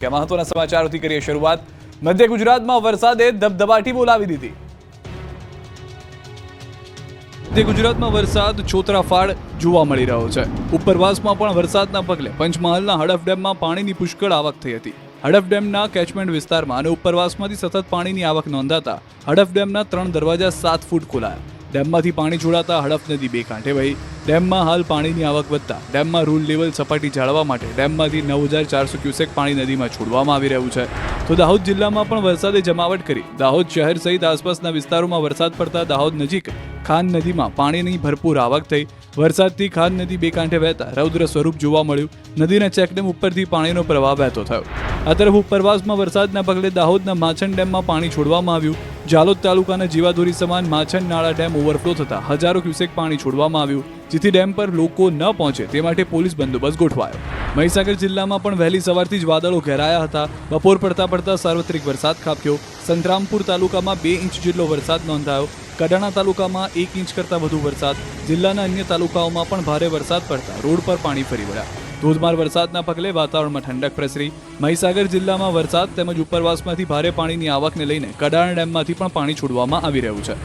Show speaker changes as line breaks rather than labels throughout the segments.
મહત્વના સમાચારોથી કરીએ શરૂઆત। મધ્ય ગુજરાતમાં વરસાદે ધબધબાટી બોલાવી દીધી। મધ્ય ગુજરાતમાં વરસાદ છોતરાફાડ જોવા મળી રહ્યો છે। ઉપરવાસમાં પણ વરસાદના પગલે પંચમહાલના હડફ ડેમમાં પાણીની પુષ્કળ આવક થઈ હતી। હડફ ડેમના કેચમેન્ટ વિસ્તારમાં અને ઉપરવાસમાંથી સતત પાણીની આવક નોંધાતા હડફ ડેમના 3 દરવાજા 7 ફૂટ ખોલાયા। ડેમમાંથી પાણી છોડાતા હડફ નદી બે કાંઠે વહી। ડેમમાં હાલ પાણીની આવક વધતા ડેમમાં રૂલ લેવલ સપાટી જાળવવા માટે ડેમમાંથી 9400 ક્યુસેક પાણી નદીમાં છોડવામાં આવી રહ્યું છે। તો દાહોદ જિલ્લામાં પણ વરસાદે જમાવટ કરી। દાહોદ શહેર સહિત આસપાસના વિસ્તારોમાં વરસાદ પડતા દાહોદ નજીક ખાન નદીમાં પાણીની ભરપૂર આવક થઈ। વરસાદથી ખાન નદી બે કાંઠે વહેતા રૌદ્ર સ્વરૂપ જોવા મળ્યું। નદીના ચેકડેમ ઉપરથી પાણીનો પ્રવાહ વહેતો થયો। આ તરફ ઉપરવાસમાં વરસાદના પગલે દાહોદના માછન ડેમમાં પાણી છોડવામાં આવ્યું। જાલોદ તાલુકાના જીવાદોરી સમાન માછન નાળા ડેમ ઓવરફ્લો થતા હજારો ક્યુસેક પાણી છોડવામાં આવ્યું, જેથી ડેમ પર લોકો ન પહોંચે તે માટે પોલીસ બંદોબસ્ત ગોઠવાયો। મહીસાગર જિલ્લામાં પણ વહેલી સવારથી જ વાદળો ઘેરાયા હતા। બપોર પડતા સાર્વત્રિક વરસાદ ખાબક્યો। સંતરામપુર તાલુકામાં 2 ઇંચ જેટલો વરસાદ નોંધાયો। કડાણા તાલુકામાં 1 ઇંચ કરતાં વધુ વરસાદ। જિલ્લાના અન્ય તાલુકાઓમાં પણ ભારે વરસાદ પડતા રોડ પર પાણી ફરી વળ્યા। ધોધમાર વરસાદના પગલે વાતાવરણમાં ઠંડક પ્રસરી। મહીસાગર જિલ્લામાં વરસાદ તેમજ ઉપરવાસમાંથી ભારે પાણીની આવકને લઈને કડાણા ડેમમાંથી પણ પાણી છોડવામાં આવી રહ્યું છે।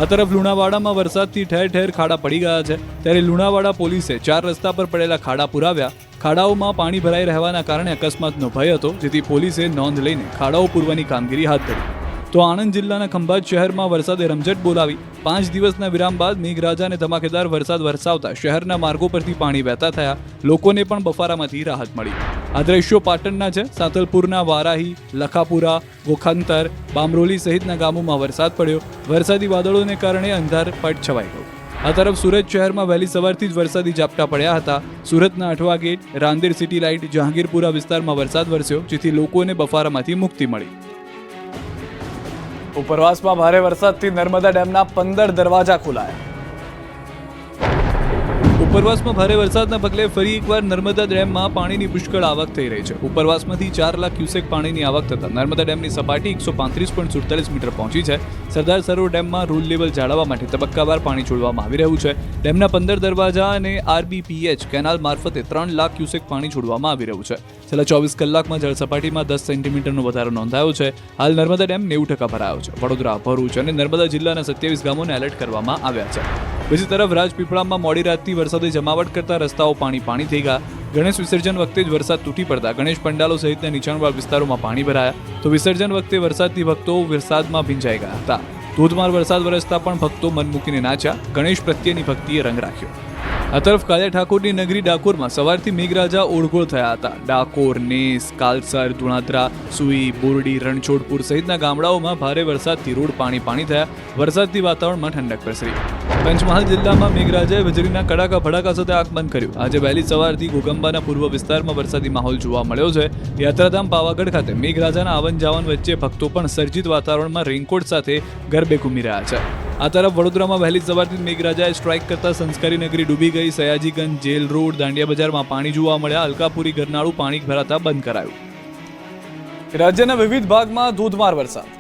આ તરફ લુણાવાડામાં વરસાદથી ઠેર ઠેર ખાડા પડી ગયા છે, ત્યારે લુણાવાડા પોલીસે 4 રસ્તા પર પડેલા ખાડા પુરાવ્યા। ખાડાઓમાં પાણી ભરાઈ રહેવાના કારણે અકસ્માતનો ભય હતો, જેથી પોલીસે નોંધ લઈને ખાડાઓ પૂરવાની કામગીરી હાથ ધરી। તો આણંદ જિલ્લાના ખંભાત શહેરમાં વરસાદે રમઝટ બોલાવી। 5 દિવસના વિરામ બાદ મેઘરાજાને ધમાકેદાર વરસાદ વરસાવતા શહેરના માર્ગો પરથી પાણી વહેતા થયા। લોકોને પણ બફારામાંથી રાહત મળી। આ દ્રશ્યો પાટણના છે। સાંતલપુરના વારાહી, લખાપુરા, ગોખાંતર, બામરોલી સહિતના ગામોમાં વરસાદ પડ્યો। વરસાદી વાદળોને કારણે અંધારપટ છવાઈ ગયો। આ તરફ સુરત શહેરમાં વહેલી સવારથી જ વરસાદી ઝાપટા પડ્યા હતા। સુરતના Athwa gate, Rander city light, Jahangirpura વિસ્તારમાં વરસાદ વરસ્યો, જેથી લોકોને બફારામાંથી મુક્તિ મળી। ઉપરવાસમાં ભારે વરસાદથી નર્મદા ડેમના 15 દરવાજા ખોલાયા। ઉપરવાસમાં ભારે વરસાદના પગલે ફરી એકવાર નર્મદા ડેમમાં પાણીની પુષ્કળ આવક થઈ રહી છે। ઉપરવાસમાંથી 4 લાખ ક્યુસેક પાણીની આવક થતા નર્મદા ડેમની સપાટી 135.47 મીટર પહોંચી છે। સરદાર સરોવર ડેમમાં રૂલ લેવલ જાળવવા માટે તબક્કાવાર પાણી છોડવામાં આવી રહ્યું છે। ડેમના 15 દરવાજા અને આરબીપીએચ કેનાલ મારફતે 3 લાખ ક્યુસેક પાણી છોડવામાં આવી રહ્યું છે। છેલ્લા 24 કલાકમાં જળ સપાટીમાં 10 સેન્ટીમીટરનો વધારો નોંધાયો છે। હાલ નર્મદા ડેમ 90% ભરાયો છે। વડોદરા, ભરૂચ અને નર્મદા જિલ્લાના 27 ગામોને એલર્ટ કરવામાં આવ્યા છે। બીજી તરફ રાજપીપળામાં મોડી રાતથી વરસાદે જમાવટ કરતા રસ્તાઓ પાણી થઈ ગયા। ગણેશ વિસર્જન વખતે જ વરસાદ તૂટી પડતા ગણેશ પંડાલો સહિતના નીચાણવાળા વિસ્તારોમાં પાણી ભરાયા। તો વિસર્જન વખતે વરસાદથી ભક્તો વરસાદમાં ભીંજાઈ ગયા હતા। ધોધમાર વરસાદ વરસતા પણ ભક્તો મન મૂકીને નાચ્યા। ગણેશ પ્રત્યેની ભક્તિએ રંગ રાખ્યો। આ તરફ કાલિયા ઠાકોરની નગરી ડાકોરમાં સવારથી મેઘરાજા ઓળઘોળ થયા હતા। ડાકોર, નેસ, કાલસર, ધુણાત્રા, સુઈ, બોરડી, રણછોડપુર સહિતના ગામડાઓમાં ભારે વરસાદથી રોડ પાણી થયા। વરસાદથી વાતાવરણમાં ઠંડક પ્રસરી। પંચમહાલ જિલ્લામાં મેઘરાજાએ વીજળીના કડાકા ભડાકા સાથે આગમન કર્યું। આજે વહેલી સવારથી ઘોગંબાના પૂર્વ વિસ્તારમાં વરસાદી માહોલ જોવા મળ્યો છે। યાત્રાધામ પાવાગઢ ખાતે મેઘરાજાના આવન જાવન વચ્ચે ભક્તો પણ સર્જિત વાતાવરણમાં રેઇનકોટ સાથે ગરબે ઘૂમી રહ્યા છે। આ તરફ વડોદરામાં વહેલી સવારથી મેઘરાજાએ સ્ટ્રાઇક કરતા સંસ્કારી નગરી ડૂબી ગઈ। સયાજીગંજ, જેલ રોડ, દાંડિયા બજારમાં પાણી જોવા મળ્યા। અલકાપુરી ગરનાળું પાણી ભરાતા બંધ કરાયું। રાજ્યના વિવિધ ભાગમાં ધોધમાર વરસાદ।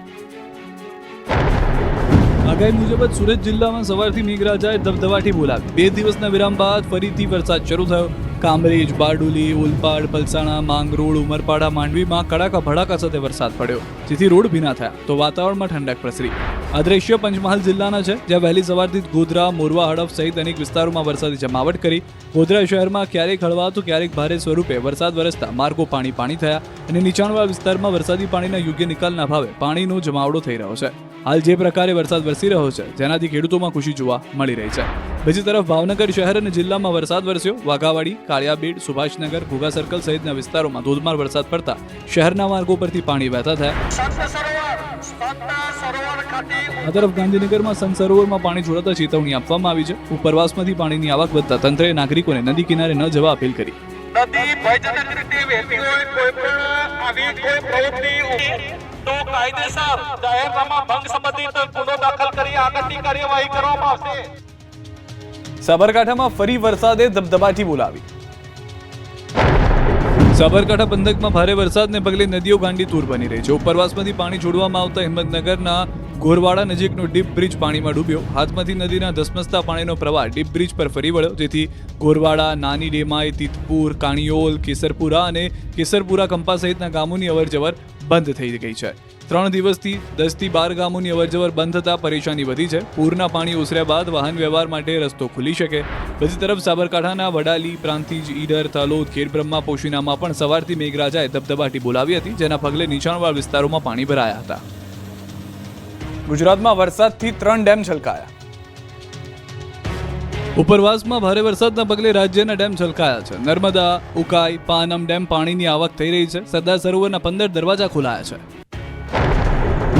આગાહી મુજબ સુરત જિલ્લામાં સવારથી મેઘરાજાએ ધબધબાટી બોલાવી। 2 દિવસના વિરામ બાદ ફરીથી વરસાદ શરૂ થયો। કામરેજ, બારડોલી, ઓલપાડ, પલસાણા, માંગરોળ, ઉમરપાડા, માંડવીમાં કડાકા ભડાકા સાથે વરસાદ પડ્યો, જેથી રોડ ભીના થયા, તો વાતાવરણમાં ઠંડક પ્રસરી। આ દ્રશ્ય પંચમહાલ જિલ્લાના છે, જ્યાં વહેલી સવારથી ગોધરા, મોરવા, હડફ સહિત અનેક વિસ્તારોમાં વરસાદી જમાવટ કરી। ગોધરા શહેરમાં ક્યારેક હળવા તો ક્યારેક ભારે સ્વરૂપે વરસાદ વરસતા માર્ગો પાણી થયા અને નીચાણવાળા વિસ્તારમાં વરસાદી પાણીના યોગ્ય નિકાલના ભાવે પાણીનો જમાવડો થઈ રહ્યો છે। હાલ જે પ્રકારે વરસાદ વરસી રહ્યો છે, જેનાથી ખેડૂતોમાં ખુશી જોવા મળી રહી છે। બીજી તરફ ભાવનગર શહેર અને જિલ્લામાં વરસાદ વરસ્યો। વાઘાવાડી, કાળિયાબેડ, સુભાષનગર, ઘોઘા સર્કલ સહિતના વિસ્તારોમાં ધોધમાર વરસાદ પડતા શહેરના માર્ગો પરથી પાણી વહેતા થયા। આ તરફ ગાંધીનગરમાં સંત સરોવરમાં પાણી છોડાતા ચેતવણી આપવામાં આવી છે। ઉપરવાસમાંથી પાણીની આવક વધતા તંત્રએ નાગરિકોને નદી કિનારે ન જવા અપીલ કરી।
નદી ભયજનક રીતે વહેતી હોય કોઈ પણ આવી કોઈ પ્રવૃત્તિ તો કાયદેસર જાહેરનામા ભંગ સંબંધિત ગુનો દાખલ કરી આગળની કાર્યવાહી કરવામાં આવશે।
સાબરકાંઠામાં ફરી વરસાદે ધબધબાટી બોલાવી। સાબરકાંઠા પંથકમાં ભારે વરસાદને પગલે નદીઓ ગાંડી તૂર બની રહી છે। ઉપરવાસમાંથી પાણી છોડવામાં આવતા હિંમતનગરના ગોરવાડા નજીકનો ડીપ બ્રિજ પાણીમાં ડૂબ્યો. હાથમાંથી નદીના ધસમસતા પાણીનો પ્રવાહ ડીપ બ્રિજ પર ફરી વળ્યો, જેથી ગોરવાડા, નાની ડેમાઈ, તીતપુર, કાણિયોલ, કેસરપુરા અને કેસરપુરા કંપા સહિતના ગામોની અવરજવર બંધ થઈ ગઈ છે. 3 દિવસથી 10 થી 12 ગામોની અવરજવર બંધ થતા પરેશાની વધી છે. પૂરના પાણી ઓસર્યા બાદ વાહન વ્યવહાર માટે રસ્તો ખુલી શકે. બીજી તરફ સાબરકાંઠાના વડાલી, પ્રાંતિજ, ઈડર, તલોદ, ખેડબ્રહ્મા, પોશીનામાં પણ સવારથી મેઘરાજાએ ધબધબાટી બોલાવી હતી, જેના પગલે નીચાણવાળા વિસ્તારોમાં પાણી ભરાયા હતા. ગુજરાતમાં વરસાદથી 3 ડેમ છલકાયા. ઉપરવાસમાં ભારે વરસાદના પગલે રાજ્યના ડેમ છલકાયા છે. નર્મદા, ઉકાઈ, પાનમ ડેમ પાણીની આવક થઈ રહી છે. સરદાર સરોવરના 15 દરવાજા ખોલાયા છે.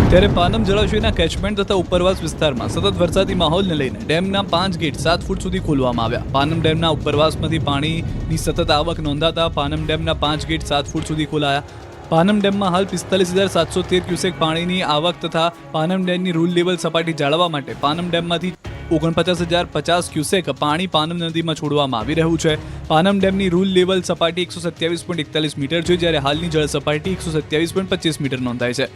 ત્યારે પાનમ જળાશયના કેચમેન્ટ તથા ઉપરવાસ વિસ્તારમાં સતત વરસાદી માહોલને લઈને ડેમના 5 ગેટ 7 ફૂટ સુધી ખોલવામાં આવ્યા. પાનમ ડેમના ઉપરવાસમાંથી પાણીની સતત આવક નોંધાતા પાનમ ડેમના 5 ગેટ 7 ફૂટ સુધી ખોલાયા. પાનમ ડેમમાં હાલ 45,713 ક્યુસેક પાણીની આવક તથા પાનમ ડેમની રૂલ લેવલ સપાટી જાળવવા માટે પાનમ ડેમમાંથી 49,050 ક્યુસેક પાણી પાનમ નદીમાં છોડવામાં આવી રહ્યું છે. પાનમ ડેમની રૂલ લેવલ સપાટી 127.41 મીટર છે, જ્યારે હાલની જળ સપાટી 127.25 મીટર નોંધાય છે.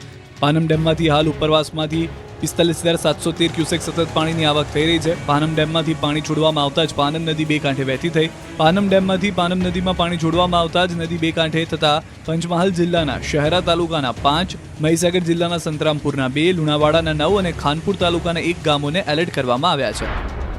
પાનમ ડેમમાંથી હાલ ઉપરવાસમાંથી 45,713 ક્યુસેક સતત પાણીની આવક થઈ રહી છે. પાનમ ડેમમાંથી પાણી છોડવામાં આવતા જ પાનમ નદી બે કાંઠે વહેતી થઈ. પાનમ ડેમમાંથી પાનમ નદીમાં પાણી છોડવામાં આવતા જ નદી બે કાંઠે થતા પંચમહાલ જિલ્લાના શહેરા તાલુકાના 5, મહીસાગર જિલ્લાના સંતરામપુરના 2, લુણાવાડાના 9 અને ખાનપુર તાલુકાના 1 ગામોને એલર્ટ કરવામાં આવ્યા છે.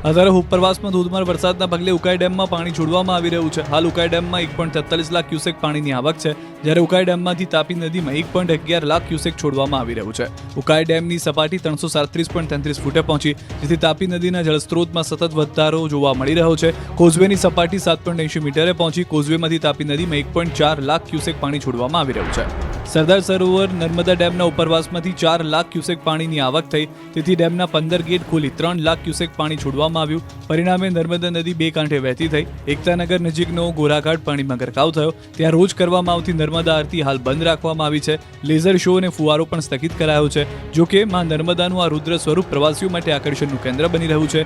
આ તરફ ઉપરવાસમાં ધોધમાર વરસાદના પગલે ઉકાઈ ડેમમાં પાણી છોડવામાં આવી રહ્યું છે. હાલ ઉકાઈ ડેમમાં 1.43 લાખ ક્યુસેક પાણીની આવક છે, જ્યારે ઉકાઈ ડેમમાંથી તાપી નદીમાં 1.11 લાખ ક્યુસેક છોડવામાં આવી રહ્યું છે. ઉકાઈ ડેમની સપાટી 337.33 ફૂટે પહોંચી, જેથી તાપી નદીના જળસ્ત્રોતમાં સતત વધારો જોવા મળી રહ્યો છે. કોઝવેની સપાટી 7.80 મીટરે પહોંચી કોઝવેમાંથી તાપી નદીમાં 1.4 લાખ ક્યુસેક પાણી છોડવામાં આવી રહ્યું છે. સરદાર સરોવર નર્મદા ડેમના ઉપરવાસમાંથી 4 લાખ ક્યુસેક પાણીની આવક થઈ, તેથી ડેમના 15 ગેટ ખોલી 3 લાખ ક્યુસેક પાણી છોડવામાં આવ્યું. પરિણામે નર્મદા નદી બે કાંઠે વહેતી થઈ. એકતાનગર નજીકનો ગોરાઘાટ પાણીમાં ગરકાવ થયો. ત્યાં રોજ કરવામાં આવતી નર્મદા આરતી હાલ બંધ રાખવામાં આવી છે. લેઝર શો અને ફુવારો પણ સ્થગિત કરાયો છે. જોકે માં નર્મદાનું આ રુદ્ર સ્વરૂપ પ્રવાસીઓ માટે આકર્ષણનું કેન્દ્ર બની રહ્યું છે.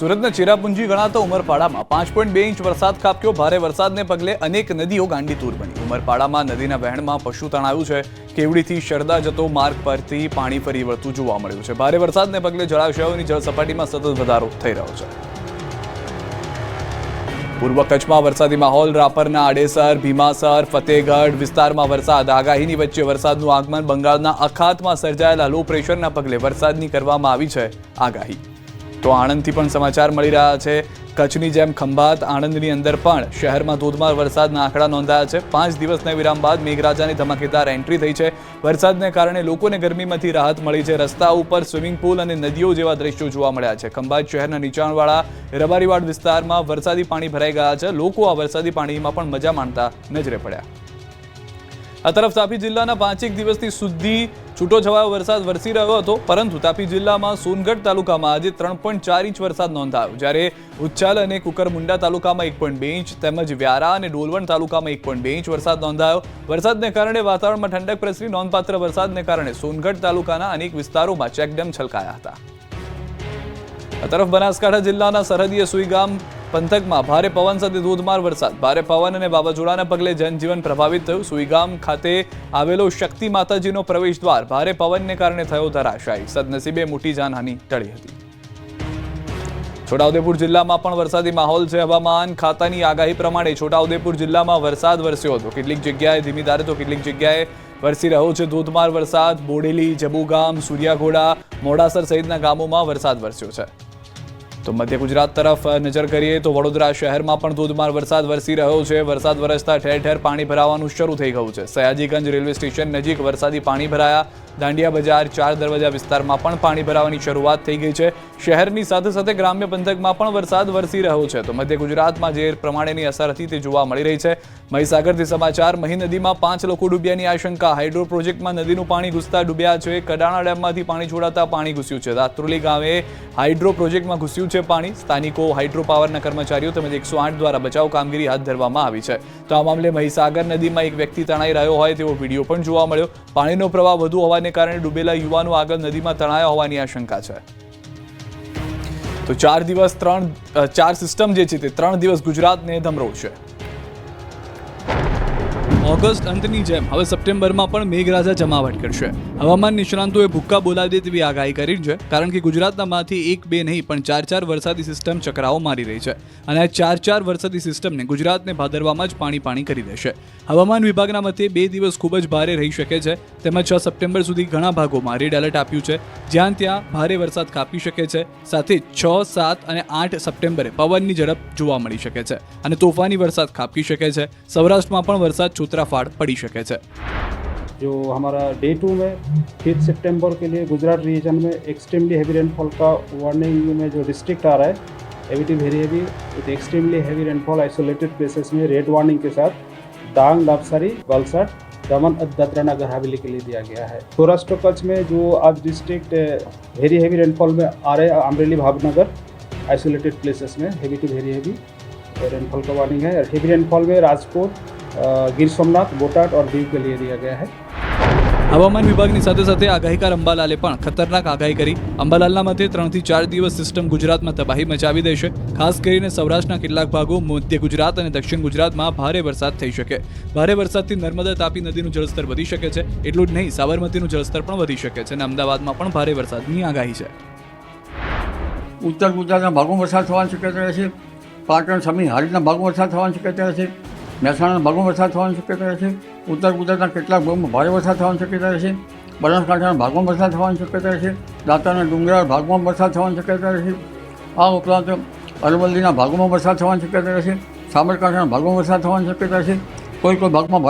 સુરતના ચેરાપુંજી ગણાતા ઉમરપાડામાં 5.2 ઇંચ વરસાદ ખાબક્યો. ભારે વરસાદને પગલે અનેક નદીઓ ગાંડીતુર બની. ઉમરપાડામાં નદીના વહેણમાં પશુ તણાયું છે. કેવડીથી શરદા જતો માર્ગ પરથી પાણી ફરી વળતું જોવા મળ્યું છે. ભારે વરસાદને પગલે જળાશયોની જળ સપાટીમાં સતત વધારો થઈ રહ્યો છે. પૂર્વ કચ્છમાં વરસાદી માહોલ. રાપરના આડેસર, ભીમાસર, ફતેહગઢ વિસ્તારમાં વરસાદ. આગાહીની વચ્ચે વરસાદનું આગમન. બંગાળના અખાતમાં સર્જાયેલા લો પ્રેશરના પગલે વરસાદની કરવામાં આવી છે આગાહી. તો આણંદથી પણ સમાચાર મળી રહ્યા છે. કચ્છની જેમ ખંભાત, આણંદની અંદર પણ શહેરમાં ધોધમાર વરસાદના આંકડા નોંધાયા છે. 5 દિવસના વિરામ બાદ મેઘરાજાની ધમાકેદાર એન્ટ્રી થઈ છે. વરસાદને કારણે લોકોને ગરમીમાંથી રાહત મળી છે. રસ્તા ઉપર સ્વિમિંગ પુલ અને નદીઓ જેવા દ્રશ્યો જોવા મળ્યા છે. ખંભાત શહેરના નીચાણવાળા રબારીવાડ વિસ્તારમાં વરસાદી પાણી ભરાઈ ગયા છે. લોકો આ વરસાદી પાણીમાં પણ મજા માણતા નજરે પડ્યા. આ તરફ તાપી જિલ્લાના 5 દિવસથી સુધી છૂટોછવાયો વરસાદ વરસી રહ્યો હતો, પરંતુ તાપી જિલ્લામાં સોનગઢ તાલુકામાં આજે 3.4 ઇંચ વરસાદ નોંધાયો, જ્યારે ઉચ્છાલ અને કુકરમુંડા તાલુકામાં 1.2 ઇંચ તેમજ વ્યારા અને ડોલવણ તાલુકામાં 1.2 ઇંચ વરસાદ નોંધાયો. વરસાદને કારણે વાતાવરણમાં ઠંડક પ્રસરી. નોંધપાત્ર વરસાદને કારણે સોનગઢ તાલુકાના અનેક વિસ્તારોમાં ચેકડેમ છલકાયા હતા. આ તરફ બનાસકાંઠા જિલ્લાના સરહદીય સુઈગામ પંથકમાં ભારે પવન સાથે ધોધમાર વરસાદ. ભારે પવન અને વાવાઝોડાના પગલે જનજીવન પ્રભાવિત થયું. સુઈગામ ખાતે આવેલો શક્તિ માતાજીનો પ્રવેશ દ્વાર ભારે પવનને કારણે થયો ધરાશાયી. સદનસીબે મોટી જાનહાનિ ટળી હતી. છોટાઉદેપુર જિલ્લામાં પણ વરસાદી માહોલ છે. હવામાન ખાતાની આગાહી પ્રમાણે છોટાઉદેપુર જિલ્લામાં વરસાદ વરસ્યો હતો. કેટલીક જગ્યાએ ધીમી ધારે તો કેટલીક જગ્યાએ વરસી રહ્યો છે ધોધમાર વરસાદ. બોડેલી, જબુગામ, સૂર્યાઘોડા, મોડાસર સહિતના ગામોમાં વરસાદ વરસ્યો છે. તો મધ્ય ગુજરાત તરફ નજર કરીએ તો વડોદરા શહેરમાં પણ ધોધમાર વરસાદ વરસી રહ્યો છે. વરસાદ વરસતા ઠેર ઠેર પાણી ભરાવાનું શરૂ થઈ ગયું છે. સયાજીગંજ રેલવે સ્ટેશન નજીક વરસાદી પાણી ભરાયા. દાંડિયા બજાર, 4 દરવાજા વિસ્તારમાં પણ પાણી ભરાવાની શરૂઆત થઈ ગઈ છે. શહેરની સાથે સાથે ગ્રામ્ય પંથકમાં પણ વરસાદ વરસી રહ્યો છે. તો મધ્ય ગુજરાતમાં જે પ્રમાણેની અસર હતી તે જોવા મળી રહી છે. મહીસાગરથી સમાચાર. મહી નદીમાં 5 લોકો ડૂબ્યાની આશંકા. હાઇડ્રો પ્રોજેક્ટમાં નદીનું પાણી ઘૂસતા ડૂબ્યા છે. કડાણા ડેમમાંથી પાણી છોડાતા પાણી ઘૂસ્યું છે. દાત્રોલી ગામે હાઇડ્રો પ્રોજેક્ટમાં ઘૂસ્યું છે પાણી. સ્થાનિકો, હાઇડ્રો પાવરના કર્મચારીઓ તેમજ 108 દ્વારા બચાવ કામગીરી હાથ ધરવામાં આવી છે. તો આ મામલે મહીસાગર નદીમાં એક વ્યક્તિ તણાઈ રહ્યો હોય તેવો વિડીયો પણ જોવા મળ્યો. પાણીનો પ્રવાહ વધુ હોવાને કારણે ડૂબેલા યુવાનો આગળ નદીમાં તણાયા હોવાની આશંકા છે. તો 4 સિસ્ટમ જે છે તે 3 દિવસ ગુજરાતને ધમરોળશે. ઓગસ્ટ અંતની જેમ હવે સપ્ટેમ્બરમાં પણ મેઘરાજા જમાવટ કરશે. હવામાન નિષ્ણાંતોએ ભૂક્કા બોલાવી દે તેવી આગાહી કરી છે, કારણ કે ગુજરાતમાંથી 1-2 નહીં પણ 4 વરસાદી સિસ્ટમ ચક્રાઓ મારી રહી છે અને આ 4 વરસાદી સિસ્ટમને ગુજરાતને ભાદરવામાં જ પાણી કરી દેશે. હવામાન વિભાગના મતે 2 દિવસ ખૂબ જ ભારે રહી શકે છે. તેમજ 6 સપ્ટેમ્બર સુધી ઘણા ભાગોમાં રેડ એલર્ટ આપ્યું છે, જ્યાં ત્યાં ભારે વરસાદ ખાબકી શકે છે. સાથે 6, 7 અને 8 સપ્ટેમ્બરે પવનની ઝડપ જોવા મળી શકે છે અને તોફાની વરસાદ ખાબકી શકે છે. સૌરાષ્ટ્રમાં પણ વરસાદ છોતરાફાડ પડી શકે છે.
जो हमारा डे 2 में 5 सितंबर के लिए गुजरात रीजन में एक्सट्रीमली हैवी रेनफॉल का वार्निंग में जो डिस्ट्रिक्ट आ रहा है heavy to very heavy with extremely heavy rainfall isolated places में रेड वार्निंग के साथ डांग, नवसारी, वलसाड, दमन, दादरा नगर हवेली के लिए दिया गया है. सौराष्ट्र कच्छ में जो आज डिस्ट्रिक्ट वेरी हैवी रेनफॉल में आ रहे हैं, अमरेली, भावनगर आइसोलेटेड प्लेसेस में heavy to very heavy rainfall का वार्निंग है. हैवी रेनफॉल में राजकोट, गिर सोमनाथ, बोटाड और दीव के लिए दिया गया है.
હવામાન વિભાગની સાથે સાથે આગાહીકાર અંબાલાલે પણ ખતરનાક આગાહી કરી. અંબાલાલના મતે 3 થી 4 દિવસ સિસ્ટમ ગુજરાતમાં તબાહી મચાવી દેશે. ખાસ કરીને સૌરાષ્ટ્રના કેટલાક ભાગો, મધ્ય ગુજરાત અને દક્ષિણ ગુજરાતમાં ભારે વરસાદ થઈ શકે. ભારે વરસાદથી નર્મદા, તાપી નદીનું જળસ્તર વધી શકે છે. એટલું જ નહીં, સાબરમતીનું જળસ્તર પણ વધી શકે છે અને અમદાવાદમાં પણ ભારે વરસાદની આગાહી છે.
ઉત્તર ગુજરાતના ભાગોમાં વરસાદ થવાની શક્યતા રહેશે. પાટણ, સમી, હારીજના ભાગોમાં વરસાદ થવાની શક્યતા રહેશે. મહેસાણાના ભાગોમાં વરસાદ થવાની શક્યતા રહેશે. ઉત્તર ગુજરાતના કેટલાક ભાગોમાં ભારે વરસાદ થવાની શક્યતા રહેશે. બનાસકાંઠાના ભાગોમાં વરસાદ થવાની શક્યતા રહેશે. દાંતાના ડુંગરાળ ભાગમાં વરસાદ થવાની શક્યતા રહેશે. આ ઉપરાંત અરવલ્લીના ભાગોમાં વરસાદ થવાની શક્યતા રહેશે. સાબરકાંઠાના ભાગોમાં વરસાદ થવાની શક્યતા રહેશે. કોઈ ભાગમાં